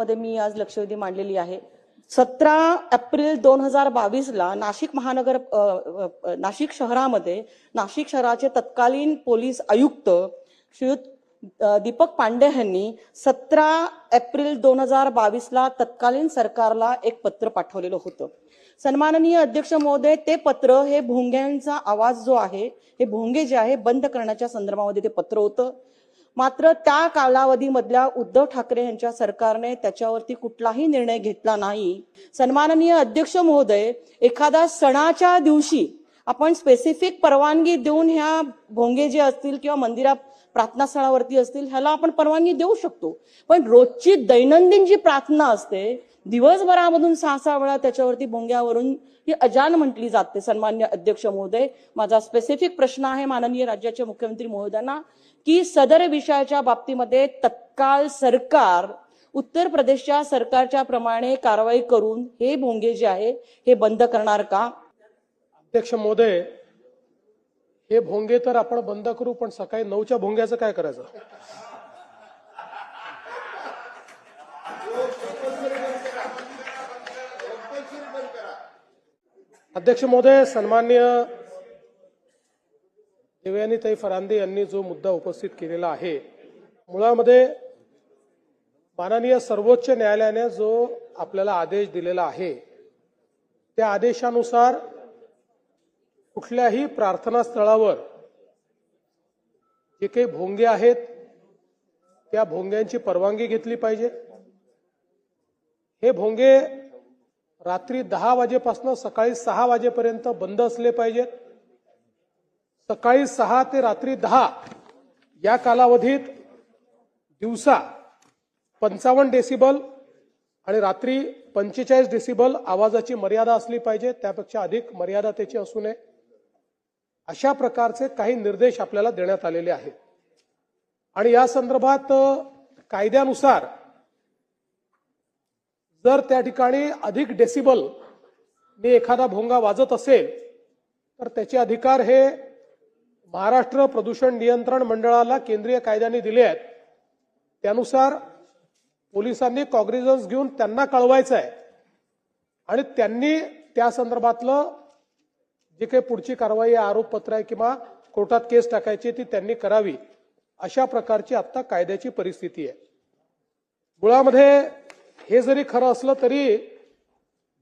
संदर्भामध्ये मी आज लक्षवेधी मांडलेली आहे। 17 एप्रिल 2022 ला नाशिक शहरामध्ये नाशिक शहराचे तत्कालीन पोलीस आयुक्त श्रीयुत दीपक पांडे यांनी 17 एप्रिल 2022 ला तत्कालीन सरकारला एक पत्र पाठवलेलं होतं। सन्माननीय अध्यक्ष महोदय, ते पत्र हे भोंग्यांचा आवाज जो आहे, हे भोंगे जे आहे बंद करण्याच्या संदर्भामध्ये ते पत्र होतं। मात्र त्या कालावधीमधल्या उद्धव ठाकरे यांच्या सरकारने त्याच्यावरती कुठलाही निर्णय घेतला नाही। सन्माननीय अध्यक्ष महोदय, एखादा सणाच्या दिवशी आपण स्पेसिफिक परवानगी देऊन ह्या भोंगे जे असतील किंवा मंदिरात प्रार्थना स्थळावरती असतील ह्याला आपण परवानगी देऊ शकतो, पण रोजची दैनंदिन जी प्रार्थना असते दिवसभरामधून 6-6 वेळा त्याच्यावरती भोंग्यावरून ही अजान म्हटली जाते। सन्मान्य अध्यक्ष महोदय, माझा स्पेसिफिक प्रश्न आहे माननीय राज्याचे मुख्यमंत्री महोदयांना की सदर विषयाच्या बाबतीमध्ये तत्काळ सरकार उत्तर प्रदेशच्या सरकारच्या प्रमाणे कारवाई करून हे भोंगे जे आहे हे बंद करणार का? अध्यक्ष महोदय, हे भोंगे तर आपण बंद करू, पण सकाळी 9च्या भोंग्याचं काय करायचं? अध्यक्ष महोदय, सन्माननीय देवयानीताई फरांदे यांनी जो मुद्दा उपस्थित केलेला आहे, मुळामध्ये माननीय सर्वोच्च न्यायालयाने जो आपल्याला आदेश दिलेला आहे त्या आदेशानुसार कुठल्याही प्रार्थना स्थळावर जे काही भोंगे आहेत त्या भोंग्यांची परवानगी घेतली पाहिजे। हे भोंगे रात्री 10 वाजेपासून सकाळी 6 वाजेपर्यंत बंद असले पाहिजेत। सकाळी 6 ते रात्री 10 या कालावधीत दिवसा 55 डेसिबल आणि रात्री 45 डेसिबल आवाजाची मर्यादा असली पाहिजे, त्यापेक्षा अधिक मर्यादा त्याची असू नये। अशा प्रकारचे काही निर्देश आपल्याला देण्यात आलेले आहेत आणि या संदर्भात कायद्यानुसार जर त्या ठिकाणी अधिक डेसिबल ने एखादा भोंगा वाजत असेल तर त्याचे अधिकार हे महाराष्ट्र प्रदूषण नियंत्रण मंडळाला केंद्रीय कायद्याने दिले आहेत। त्यानुसार पोलिसांनी कॉग्निझन्स घेऊन त्यांना कळवायचं आहे आणि त्यांनी त्या संदर्भातलं जे काही पुढची कारवाई आरोपपत्र आहे किंवा कोर्टात केस टाकायची ती त्यांनी करावी। अशा प्रकारची आता कायद्याची परिस्थिती आहे। मुळामध्ये हे जरी खरं असलं तरी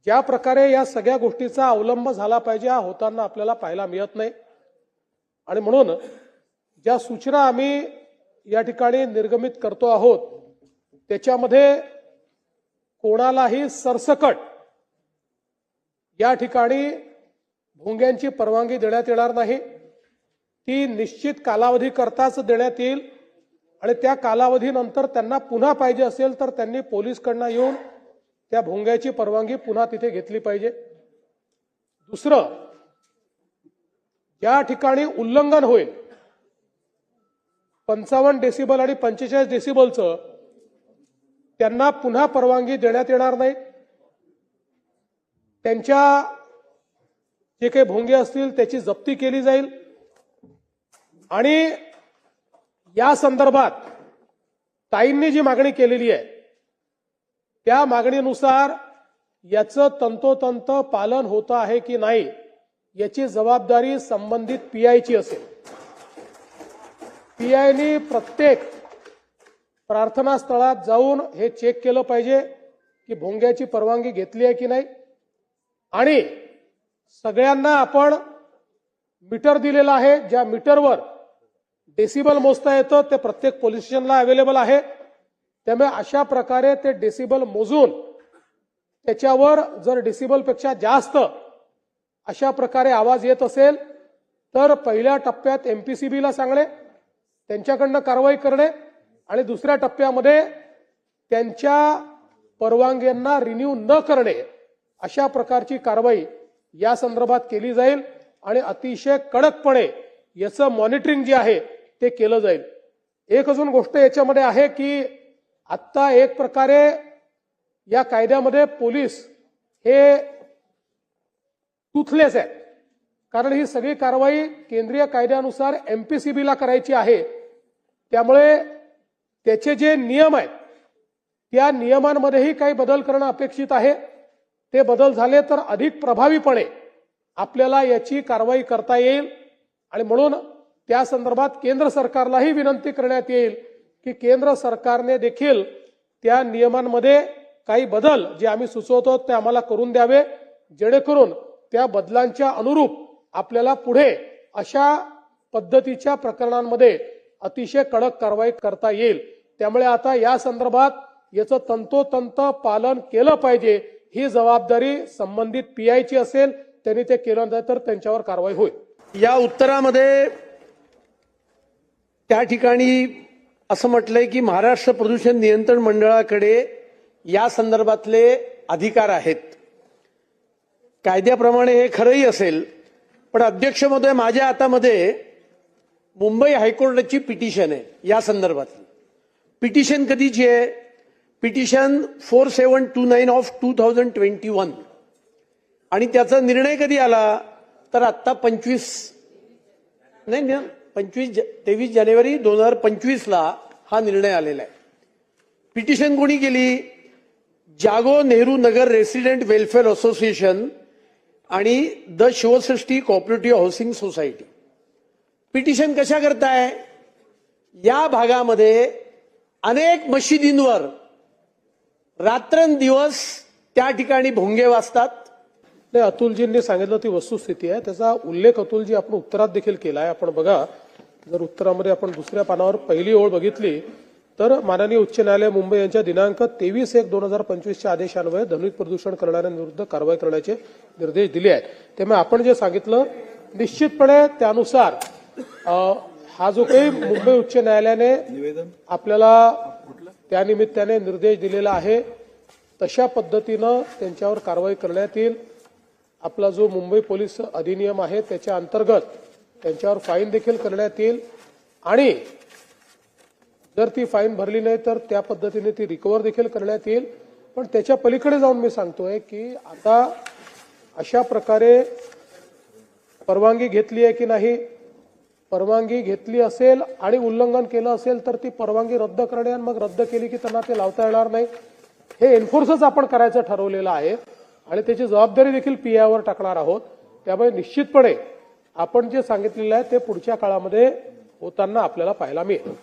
ज्या प्रकारे या सगळ्या गोष्टीचा अवलंब झाला पाहिजे हा होताना आपल्याला पाहायला मिळत नाही आणि म्हणून ज्या सूचना आम्ही या ठिकाणी निर्गमित करतो आहोत त्याच्यामध्ये कोणालाही सरसकट या ठिकाणी भोंग्यांची परवानगी देण्यात येणार नाही। ती निश्चित कालावधी करताच देण्यात येईल आणि त्या कालावधीनंतर त्यांना पुन्हा पाहिजे असेल तर त्यांनी पोलिसकडनं येऊन त्या भोंग्याची परवानगी पुन्हा तिथे घेतली पाहिजे। दुसरं, ज्या ठिकाणी उल्लंघन होईल 55 डेसिबल आणि 45 डेसिबलचं त्यांना पुन्हा परवानगी देण्यात येणार नाही। त्यांच्या जे काही भोंगे असतील त्याची जप्ती केली जाईल आणि या संदर्भात ताईंनी जी मागणी केलेली आहे त्या मागणीनुसार याचं तंतोतंत पालन होतं आहे की नाही याची जबाबदारी संबंधित पीआयची असेल। पीआयनी प्रत्येक प्रार्थना स्थळात जाऊन हे चेक केलं पाहिजे की भोंग्याची परवानगी घेतली आहे की नाही आणि सगळ्यांना आपण मीटर दिलेला आहे, ज्या मीटरवर डेसिबल मोजता येतं ते प्रत्येक पोलीस स्टेशनला अवेलेबल आहे। त्यामुळे अशा प्रकारे ते डेसिबल मोजून त्याच्यावर जर डेसिबलपेक्षा जास्त अशा प्रकारे आवाज येत असेल तर पहिल्या टप्प्यात एमपीसीबीला सांगणे, त्यांच्याकडनं कारवाई करणे आणि दुसऱ्या टप्प्यामध्ये त्यांच्या परवानग्यांना रिन्यू न करणे अशा प्रकारची कारवाई या संदर्भात केली जाईल आणि अतिशय कडकपणे याचं मॉनिटरिंग जे आहे ते केलं जाईल। एक अजून गोष्ट याच्यामध्ये आहे की आता एक प्रकारे या कायद्यामध्ये पोलीस हे टूथलेस आहे, कारण ही सगळी कारवाई केंद्रीय कायद्यानुसार एमपीसीबीला करायची आहे। त्यामुळे त्याचे जे नियम आहेत त्या नियमांमध्येही काही बदल करणं अपेक्षित आहे. ते बदल झाले तर अधिक प्रभावीपणे आपल्याला याची कारवाई करता येईल आणि म्हणून त्या संदर्भात केंद्र सरकारलाही विनंती करण्यात येईल की केंद्र सरकारने देखील त्या नियमांमध्ये काही बदल जे आम्ही सुचवतो ते आम्हाला करून द्यावे, जेणेकरून त्या बदलांच्या अनुरूप आपल्याला पुढे अशा पद्धतीच्या प्रकरणांमध्ये अतिशय कडक कारवाई करता येईल. त्यामुळे आता या संदर्भात याचं तंतोतंत पालन केलं पाहिजे. ही जबाबदारी संबंधित पीआयची असेल, त्यांनी ते केलं नाही तर त्यांच्यावर कारवाई होईल. या उत्तरामध्ये त्या ठिकाणी असं म्हटलंय की महाराष्ट्र प्रदूषण नियंत्रण मंडळाकडे या संदर्भातले अधिकार आहेत. कायद्याप्रमाणे हे खरंही असेल, पण अध्यक्ष महोदय माझ्या हातामध्ये मुंबई हायकोर्टाची पिटिशन आहे या संदर्भातली. पिटिशन कधीची आहे? पिटिशन 4729 ऑफ 2021 आणि त्याचा निर्णय कधी आला तर आत्ता 23 जानेवारी 2025 हा निर्णय आलेला आहे. पिटिशन कोणी केली? जागो Nehru Nagar resident welfare association आणि the Shivsrushti cooperative housing society. Petition कशा करताय? या भागामध्ये अनेक मशिदींवर रात्रंदिवस त्या ठिकाणी भोंगे वाजतात. नाही, अतुलजींनी सांगितलं ती वस्तुस्थिती आहे. त्याचा उल्लेख अतुलजी आपण उत्तरात देखील केलाय. आपण बघा, जर उत्तरामध्ये आपण दुसऱ्या पानावर पहिली ओळ बघितली तर माननीय उच्च न्यायालय मुंबई यांच्या दिनांक 23/1/2025 आदेशान्वये ध्वनी प्रदूषण करणाऱ्यांविरुद्ध कारवाई करण्याचे निर्देश दिले आहेत. त्यामुळे आपण जे सांगितलं निश्चितपणे त्यानुसार हा जो काही मुंबई उच्च न्यायालयाने आपल्याला त्यानिमित्ताने निर्देश दिलेला आहे तशा पद्धतीनं त्यांच्यावर कारवाई करण्यात येईल. आपला जो मुंबई पोलीस अधिनियम आहे त्याच्या अंतर्गत त्यांच्यावर फाईन देखील करण्यात येईल आणि जर ती फाईन भरली नाही तर त्या पद्धतीने ती रिकव्हर देखील करण्यात येईल. पण त्याच्या पलीकडे जाऊन मी सांगतोय की आता अशा प्रकारे परवानगी घेतली आहे की नाही, परवानगी घेतली असेल आणि उल्लंघन केलं असेल तर ती परवानगी रद्द करणे आणि मग रद्द केली की त्यांना ते लावता येणार नाही. हे एन्फोर्सच आपण करायचं ठरवलेलं आहे आणि त्याची जबाबदारी देखील पीआयवर टाकणार आहोत. त्यामुळे निश्चितपणे आपण जे सांगितलेलं आहे ते पुढच्या काळामध्ये होताना आपल्याला पाहायला मिळेल.